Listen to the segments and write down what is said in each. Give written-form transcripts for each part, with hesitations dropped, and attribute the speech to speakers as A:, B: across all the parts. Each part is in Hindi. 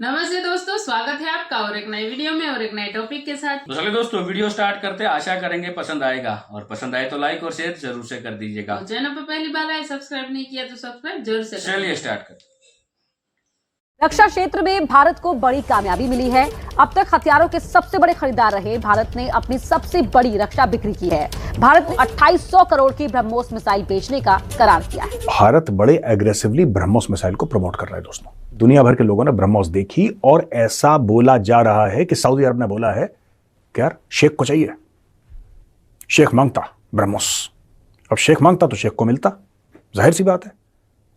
A: नमस्ते दोस्तों, स्वागत है आपका और एक नई वीडियो में और एक नए टॉपिक के साथ।
B: तो चलिए दोस्तों, वीडियो स्टार्ट करते हैं। आशा करेंगे पसंद आएगा और पसंद आए तो लाइक और शेयर जरूर से कर दीजिएगा।
A: तो चैनल पर पहली बार आए, सब्सक्राइब नहीं किया तो सब्सक्राइब जरूर से करें।
B: चलिए स्टार्ट करते हैं।
C: रक्षा क्षेत्र में भारत को बड़ी कामयाबी मिली है। अब तक हथियारों के सबसे बड़े खरीदार रहे भारत ने अपनी सबसे बड़ी रक्षा बिक्री की है। भारत को 2800 करोड़ की ब्रह्मोस मिसाइल बेचने का करार किया है।
D: भारत बड़े एग्रेसिवली ब्रह्मोस मिसाइल को प्रमोट कर रहा है दोस्तों। दुनिया भर के लोगों ने ब्रह्मोस देखी और ऐसा बोला जा रहा है कि सऊदी अरब ने बोला है कि यार शेख को चाहिए, शेख मांगता ब्रह्मोस। अब शेख मांगता तो शेख को मिलता, जाहिर सी बात है।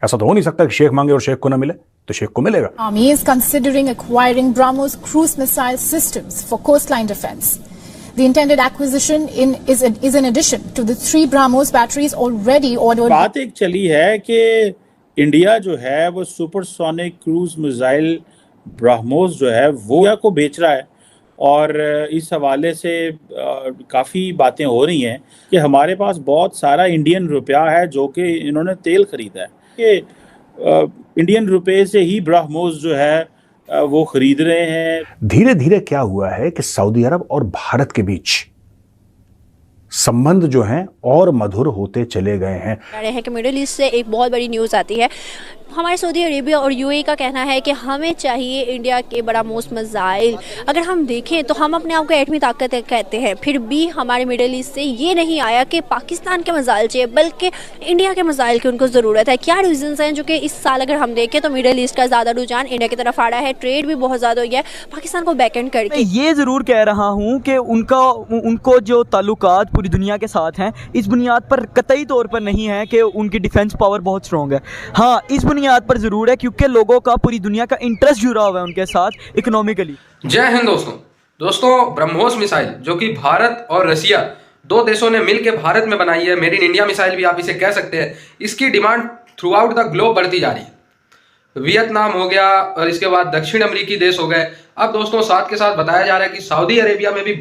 D: ऐसा तो हो नहीं सकता कि शेख मांगे और शेख को ना मिले, तो शेख को मिलेगा।
E: Army is considering acquiring BrahMos cruise missile systems for coastline defense. The intended acquisition is in addition to the 3 BrahMos batteries already ordered.
F: बात एक चली है कि इंडिया जो है वो सुपरसोनिक क्रूज मिसाइल ब्रह्मोस जो है वो इंडिया को बेच रहा है, और इस हवाले से काफ़ी बातें हो रही हैं कि हमारे पास बहुत सारा इंडियन रुपया है जो कि इन्होंने तेल खरीदा है कि इंडियन रुपए से ही ब्रह्मोस जो है वो खरीद रहे हैं।
D: धीरे धीरे क्या हुआ है कि सऊदी अरब और भारत के बीच संबंध जो हैं और मधुर होते चले गए हैं।
G: रहे हैं कि मिडिल ईस्ट से एक बहुत बड़ी न्यूज़ आती है। हमारे सऊदी अरेबिया और यूएई का कहना है कि हमें चाहिए इंडिया के ब्रह्मोस मिसाइल। अगर हम देखें तो हम अपने आप को एटमी ताकत कहते हैं, फिर भी हमारे मिडिल ईस्ट से ये नहीं आया कि पाकिस्तान के मिसाइल चाहिए, बल्कि इंडिया के मिसाइल की उनको ज़रूरत है। क्या रीजंस हैं जो कि इस साल अगर हम देखें तो मिडिल ईस्ट का ज़्यादा रुझान इंडिया की तरफ आ रहा है, ट्रेड भी बहुत ज़्यादा हो गया है पाकिस्तान को बैकएंड करके।
H: मैं ये ज़रूर कह रहा हूँ कि उनको जो ताल्लुकात पूरी दुनिया के साथ हैं, इस बुनियाद पर कतई तौर पर नहीं है कि उनकी डिफेंस पावर बहुत स्ट्रॉन्ग है। हाँ, इस बुनियाद पर ज़रूर है क्योंकि लोगों का पूरी दुनिया का इंटरेस्ट जुड़ा हुआ है उनके साथ इकोनॉमिकली।
I: जय हिंद दोस्तों, ब्रह्मोस मिसाइल जो कि भारत और रसिया दो देशों ने मिलकर भारत में बनाई है, मेड इन इंडिया मिसाइल भी आप इसे कह सकते हैं। इसकी demand through out the globe बढ़ती जा रही है। वियतनाम हो गया और इसके बाद दक्षिण अमेरिकी देश हो गए। अब दोस्तों साथ के साथ बताया जा रहा है कि सऊदी अरेबिया में भी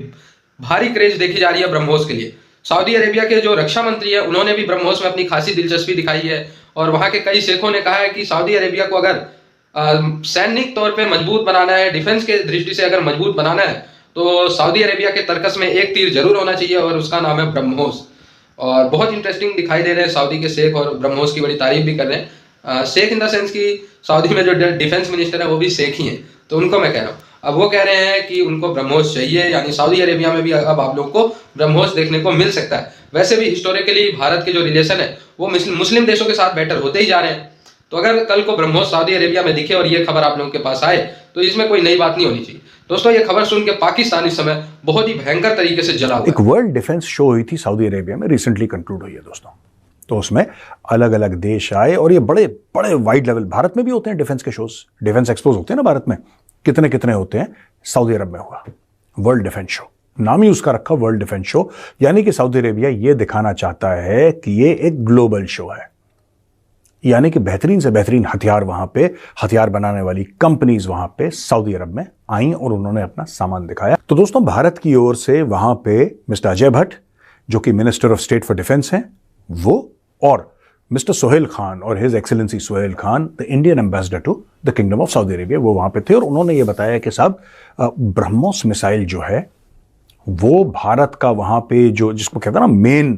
I: भारी क्रेज देखी जा रही है ब्रह्मोस के लिए। सऊदी अरेबिया के जो रक्षा मंत्री है उन्होंने भी ब्रह्मोस में अपनी खासी दिलचस्पी दिखाई है, और वहां के कई शेखों ने कहा है कि सऊदी अरेबिया को अगर सैनिक तौर पे मजबूत बनाना है, डिफेंस के दृष्टि से अगर मजबूत बनाना है, तो सऊदी अरेबिया के तर्कस में एक तीर जरूर होना चाहिए और उसका नाम है ब्रह्मोस। और बहुत इंटरेस्टिंग दिखाई दे रहे हैं सऊदी के शेख, और ब्रह्मोस की बड़ी तारीफ भी कर रहे हैं। शेख इन द सेंस की सऊदी में जो डिफेंस मिनिस्टर है वो भी शेख ही हैं, तो उनको मैं कह रहा हूँ। अब वो कह रहे हैं कि उनको ब्रह्मोस चाहिए, यानी सऊदी अरेबिया में भी अब आप लोगों को ब्रह्मोस देखने को मिल सकता है। वैसे भी हिस्टोरिकली भारत के जो रिलेशन है वो मुस्लिम देशों के साथ बेटर होते ही जा रहे हैं, तो अगर कल को ब्रह्मोस सऊदी अरेबिया में दिखे और ये खबर आप लोगों के पास आए तो इसमें कोई नई बात नहीं होनी चाहिए। दोस्तों ये खबर सुन के पाकिस्तान इस समय बहुत ही भयंकर तरीके से जला हुआ है।
D: एक वर्ल्ड डिफेंस शो हुई थी सऊदी अरेबिया में, रिसेंटली कंक्लूड हुई है दोस्तों। तो उसमें अलग अलग देश आए और ये बड़े बड़े वाइड लेवल, भारत में भी होते हैं डिफेंस के शोज, डिफेंस एक्सपोज होते हैं ना भारत में, कितने कितने होते हैं। सऊदी अरब में हुआ वर्ल्ड डिफेंस शो, नाम ही उसका रखा वर्ल्ड डिफेंस शो, यानी कि सऊदी अरेबिया ये दिखाना चाहता है कि ये एक ग्लोबल शो है, यानी कि बेहतरीन से बेहतरीन हथियार वहां पे, हथियार बनाने वाली कंपनीज वहां पे सऊदी अरब में आई और उन्होंने अपना सामान दिखाया। तो दोस्तों भारत की ओर से वहां पे मिस्टर अजय भट्ट जो कि minister of state for defence हैं वो, और मिस्टर सोहेल खान और his excellency Sohail Khan the Indian ambassador to the kingdom of Saudi Arabia, वो वहां पे थे और उन्होंने ये बताया कि साहब ब्रह्मोस मिसाइल जो है वो भारत का वहां पे जो जिसको कहता है ना मेन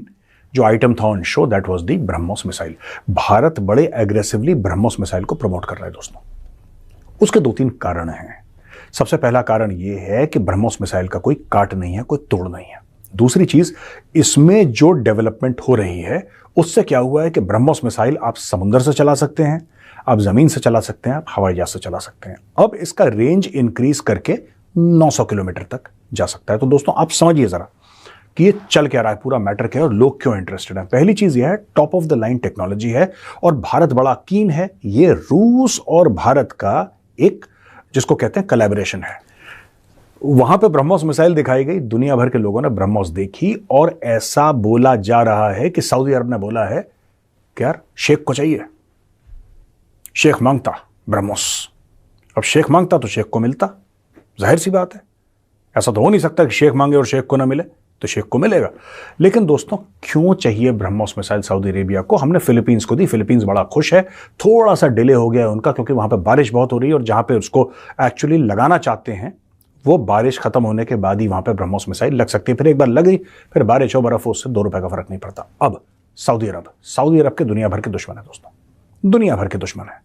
D: जो आइटम था on show, that was the BrahMos missile. Bharat बड़े एग्रेसिवली ब्रह्मोस मिसाइल को प्रमोट कर रहा है दोस्तों। उसके 2-3 कारण हैं। सबसे पहला कारण यह है कि ब्रह्मोस मिसाइल का कोई काट नहीं है, कोई तोड़ नहीं है। दूसरी चीज, इसमें जो डेवलपमेंट हो रही है उससे क्या हुआ है कि ब्रह्मोस मिसाइल आप समुद्र से चला सकते हैं, आप जमीन से चला सकते हैं, आप हवाई जहाज से चला सकते हैं। अब इसका रेंज इंक्रीज करके 900 किलोमीटर तक जा सकता है। तो दोस्तों आप समझिए जरा कि ये चल क्या रहा है, पूरा मैटर क्या है और लोग क्यों इंटरेस्टेड हैं। पहली चीज यह है, top of the line technology है और भारत बड़ा कीन है। ये रूस और भारत का एक जिसको कहते हैं कोलैबोरेशन है। वहां पे ब्रह्मोस मिसाइल दिखाई गई, दुनिया भर के लोगों ने ब्रह्मोस देखी और ऐसा बोला जा रहा है कि सऊदी अरब ने बोला है कि यार शेख को चाहिए, शेख मांगता ब्रह्मोस। अब शेख मांगता तो शेख को मिलता, जाहिर सी बात है। ऐसा तो हो नहीं सकता कि शेख मांगे और शेख को ना मिले, तो शेख को मिलेगा। लेकिन दोस्तों क्यों चाहिए ब्रह्मोस मिसाइल सऊदी अरेबिया को? हमने फिलीपींस को दी, फिलीपींस बड़ा खुश है, थोड़ा सा डिले हो गया है उनका क्योंकि वहां पे बारिश बहुत हो रही है और जहां पे उसको एक्चुअली लगाना चाहते हैं वो बारिश खत्म होने के बाद ही वहां पे ब्रह्मोस मिसाइल लग सकती है। फिर एक बार लग गई, फिर बारिश हो, बर्फ हो, उससे 2 रुपए का फर्क नहीं पड़ता। अब सऊदी अरब के दुनिया भर के दुश्मन है दोस्तों, दुनिया भर के दुश्मन है,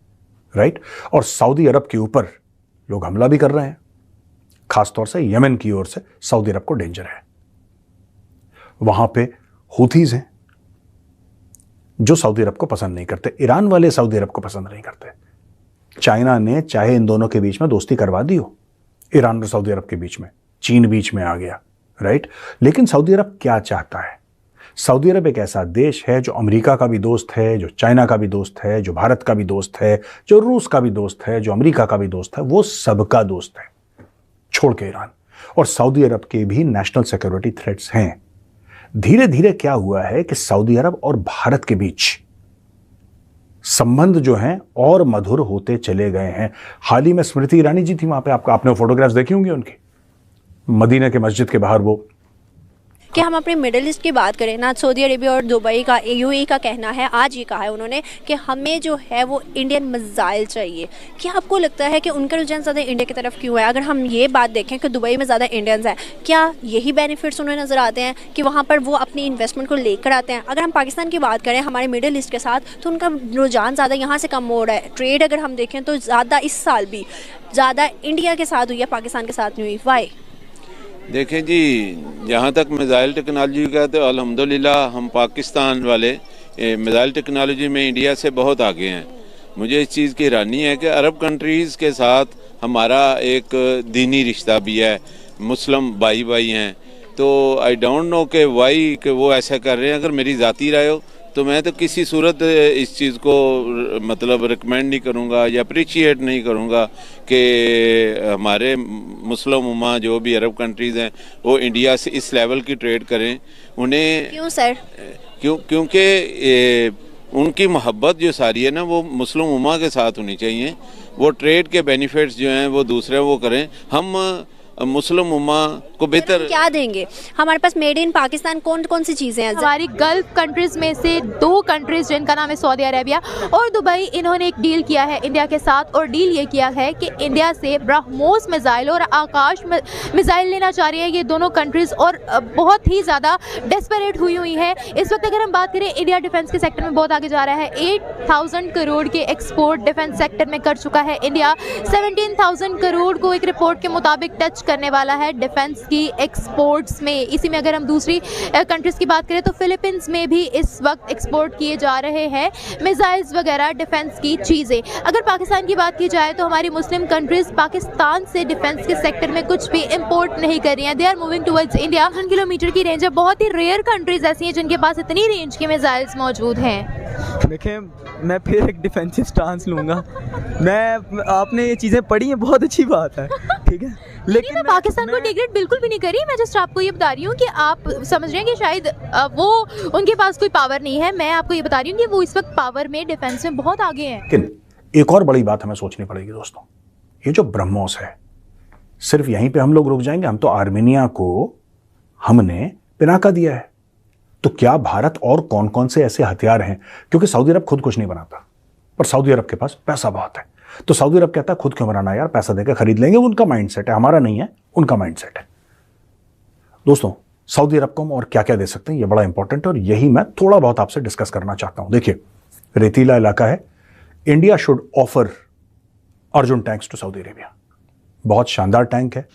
D: राइट। और सऊदी अरब के ऊपर लोग हमला भी कर रहे हैं, खासतौर से यमन की ओर से सऊदी अरब को डेंजर है। वहां पे हुथीज हैं जो सऊदी अरब को पसंद नहीं करते, ईरान वाले सऊदी अरब को पसंद नहीं करते। चाइना ने चाहे इन दोनों के बीच में दोस्ती करवा दी हो, ईरान और सऊदी अरब के बीच में, चीन बीच में आ गया, राइट। लेकिन सऊदी अरब क्या चाहता है? सऊदी अरब एक ऐसा देश है जो अमेरिका का भी दोस्त है, जो चाइना का भी दोस्त है, जो भारत का भी दोस्त है, जो रूस का भी दोस्त है, जो अमेरिका का भी दोस्त है, वो सबका दोस्त है छोड़ के ईरान। और सऊदी अरब के भी नेशनल सिक्योरिटी थ्रेट्स हैं। धीरे धीरे क्या हुआ है कि सऊदी अरब और भारत के बीच संबंध जो हैं और मधुर होते चले गए हैं। हाल ही में स्मृति ईरानी जी थी वहां पे, आपने फोटोग्राफ्स देखी होंगी उनकी, मदीना के मस्जिद के बाहर वो।
G: कि हम अपने मिडिल ईस्ट की बात करें ना, सऊदी अरेबिया और दुबई का, यूएई का कहना है, आज ये कहा है उन्होंने कि हमें जो है वो इंडियन मिसाइल चाहिए। क्या आपको लगता है कि उनका रुझान ज़्यादा इंडिया की तरफ क्यों है? अगर हम ये बात देखें कि दुबई में ज़्यादा इंडियंस हैं, क्या यही बेनिफिट्स उन्हें नज़र आते हैं कि वहाँ पर वो अपनी इन्वेस्टमेंट को लेकर आते हैं? अगर हम पाकिस्तान की बात करें हमारे मिडिल ईस्ट के साथ, तो उनका रुझान ज़्यादा यहाँ से कम हो रहा है। ट्रेड अगर हम देखें तो ज़्यादा इस साल भी ज़्यादा इंडिया के साथ हुई है, पाकिस्तान के साथ नहीं हुई। वाई?
J: देखें जी, जहाँ तक मिसाइल टेक्नोलॉजी का तो अल्हम्दुलिल्लाह हम पाकिस्तान वाले मिसाइल टेक्नोलॉजी में इंडिया से बहुत आगे हैं। मुझे इस चीज़ की हैरानी है कि अरब कंट्रीज़ के साथ हमारा एक दीनी रिश्ता भी है, मुस्लिम भाई भाई हैं, तो आई डोंट नो कि वाई कि वो ऐसा कर रहे हैं। अगर मेरी ज़ाती राय हो तो मैं तो किसी सूरत इस चीज़ को मतलब रिकमेंड नहीं करूँगा या अप्रिशिएट नहीं करूँगा कि हमारे मुस्लिम उम्मा जो भी अरब कंट्रीज़ हैं वो इंडिया से इस लेवल की ट्रेड करें। उन्हें
G: क्यों सर?
J: क्योंकि उनकी मोहब्बत जो सारी है ना वो मुस्लिम उम्मा के साथ होनी चाहिए। वो ट्रेड के बेनिफिट्स जो हैं वो दूसरे वो करें। हम मुस्लिम उम्मा को बेहतर
G: क्या देंगे? हमारे पास मेड इन पाकिस्तान कौन कौन सी चीज़ें हैं?
K: हमारी गल्फ कंट्रीज में से 2 कंट्रीज जिनका नाम है सऊदी अरेबिया और दुबई, इन्होंने एक डील किया है इंडिया के साथ और डील ये किया है कि इंडिया से ब्रह्मोस मिसाइल और आकाश मिसाइल लेना चाह रही है ये दोनों कंट्रीज और बहुत ही ज़्यादा डेस्परेट हुई हैं इस वक्त। अगर हम बात करें, इंडिया डिफेंस के सेक्टर में बहुत आगे जा रहा है। 8,000 करोड़ के एक्सपोर्ट डिफेंस सेक्टर में कर चुका है इंडिया। 17,000 करोड़ को एक रिपोर्ट के मुताबिक टच करने वाला है डिफेंस की एक्सपोर्ट्स में। इसी में अगर हम दूसरी कंट्रीज की बात करें तो फिलीपींस में भी इस वक्त एक्सपोर्ट किए जा रहे हैं मिसाइल्स वगैरह डिफेंस की चीज़ें। अगर पाकिस्तान की बात की जाए तो हमारी मुस्लिम कंट्रीज पाकिस्तान से डिफेंस के सेक्टर में कुछ भी इंपोर्ट नहीं कर रही हैं। They are moving towards India. 100 kilometre की रेंज है। बहुत ही रेयर कंट्रीज ऐसी हैं जिनके पास इतनी रेंज के मिसाइल्स मौजूद हैं।
H: देखें, मैं फिर एक डिफेंसिव स्टांस लूँगा। आपने ये चीज़ें पढ़ी हैं, बहुत अच्छी बात है, ठीक है,
K: लेकिन मैं पाकिस्तान को डिग्रेड बिल्कुल भी नहीं करी। मैं जस्ट आपको ये बता रही हूँ कि आप समझ रहे हैं कि शायद वो उनके पास कोई पावर नहीं है। मैं आपको ये बता रही हूँ कि वो इस वक्त पावर में, डिफेंस में बहुत आगे हैं।
D: लेकिन एक और बड़ी बात हमें सोचनी पड़ेगी दोस्तों, ये जो ब्रह्मोस है सिर्फ यहीं पे हम लोग रुक जाएंगे? हम तो आर्मेनिया को हमने पिनाका दिया है, तो क्या भारत और कौन कौन से ऐसे हथियार हैं? क्योंकि सऊदी अरब खुद कुछ नहीं बनाता पर सऊदी अरब के पास पैसा बहुत है, तो सऊदी अरब कहता है खुद क्यों बनाना यार, पैसा देकर खरीद लेंगे। उनका माइंडसेट है, हमारा नहीं है, उनका माइंडसेट है। दोस्तों, सऊदी अरब को हम और क्या क्या दे सकते हैं, ये बड़ा इंपॉर्टेंट है और यही मैं थोड़ा बहुत आपसे डिस्कस करना चाहता हूं। देखिए, रेतीला इलाका है, India should offer Arjun tanks to Saudi Arabia. बहुत शानदार टैंक है।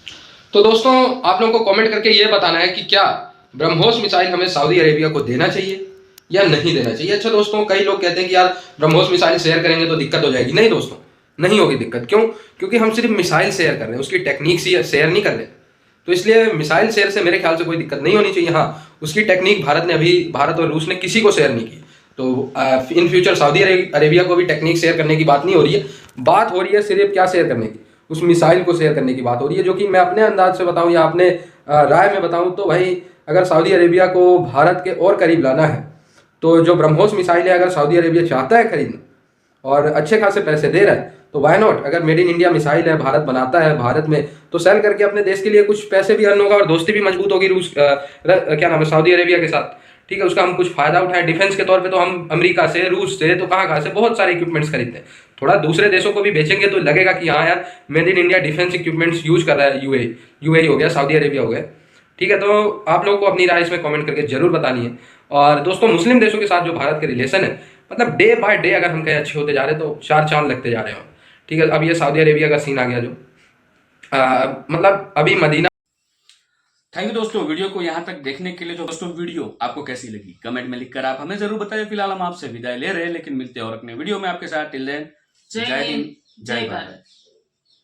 I: तो दोस्तों, आप लोगों को कमेंट करके ये बताना है कि क्या ब्रह्मोस मिसाइल हमें सऊदी अरेबिया को देना चाहिए या नहीं देना चाहिए। अच्छा दोस्तों, कई लोग कहते हैं कि यार ब्रह्मोस मिसाइल शेयर करेंगे तो दिक्कत हो जाएगी। नहीं दोस्तों, नहीं होगी दिक्कत। क्यों? क्योंकि हम सिर्फ मिसाइल शेयर कर रहे हैं, उसकी टेक्निक शेयर नहीं कर रहे। तो इसलिए मिसाइल शेयर से मेरे ख्याल से कोई दिक्कत नहीं होनी चाहिए। हाँ, उसकी टेक्निक भारत और रूस ने किसी को शेयर नहीं की, तो इन फ्यूचर सऊदी अरेबिया को भी टेक्निक शेयर करने की बात नहीं हो रही है। बात हो रही है सिर्फ क्या शेयर करने की, उस मिसाइल को शेयर करने की बात हो रही है। जो कि मैं अपने अंदाज से बताऊँ या अपने राय में बताऊँ तो भाई, अगर सऊदी अरेबिया को भारत के और करीब लाना है तो जो ब्रह्मोस मिसाइल है अगर सऊदी अरेबिया चाहता है खरीदना और अच्छे खासे पैसे दे रहा है, तो वाई नॉट, अगर मेड इन इंडिया मिसाइल है, भारत बनाता है भारत में, तो सेल करके अपने देश के लिए कुछ पैसे भी अर्न होगा और दोस्ती भी मजबूत होगी रूस क्या नाम है सऊदी अरेबिया के साथ। ठीक है, उसका हम कुछ फायदा उठाएं। डिफेंस के तौर पे तो हम अमेरिका से, रूस से, तो कहाँ से बहुत सारे इक्विपमेंट्स खरीदते हैं। थोड़ा दूसरे देशों को भी बेचेंगे तो लगेगा कि हाँ यार made in India defence equipments use कर रहा है यूएई हो गया, सऊदी अरेबिया हो गया। ठीक है, तो आप लोगों को अपनी राय इसमें कमेंट करके जरूर बतानी है। और दोस्तों, मुस्लिम देशों के साथ जो भारत के रिलेशन है, मतलब डे बाय डे अगर हम कहीं अच्छे होते जा रहे हैं तो चार चांद लगते जा रहे हो। ठीक है, अब ये सऊदी अरेबिया का सीन आ गया जो मतलब अभी मदीना।
B: थैंक यू दोस्तों, वीडियो को यहाँ तक देखने के लिए। तो दोस्तों, वीडियो आपको कैसी लगी कमेंट में लिखकर आप हमें जरूर बताइए। फिलहाल हम आपसे विदाई ले रहे हैं, लेकिन मिलते हैं और अपने वीडियो में आपके साथ। टिल देन, जय हिंद, जय भारत।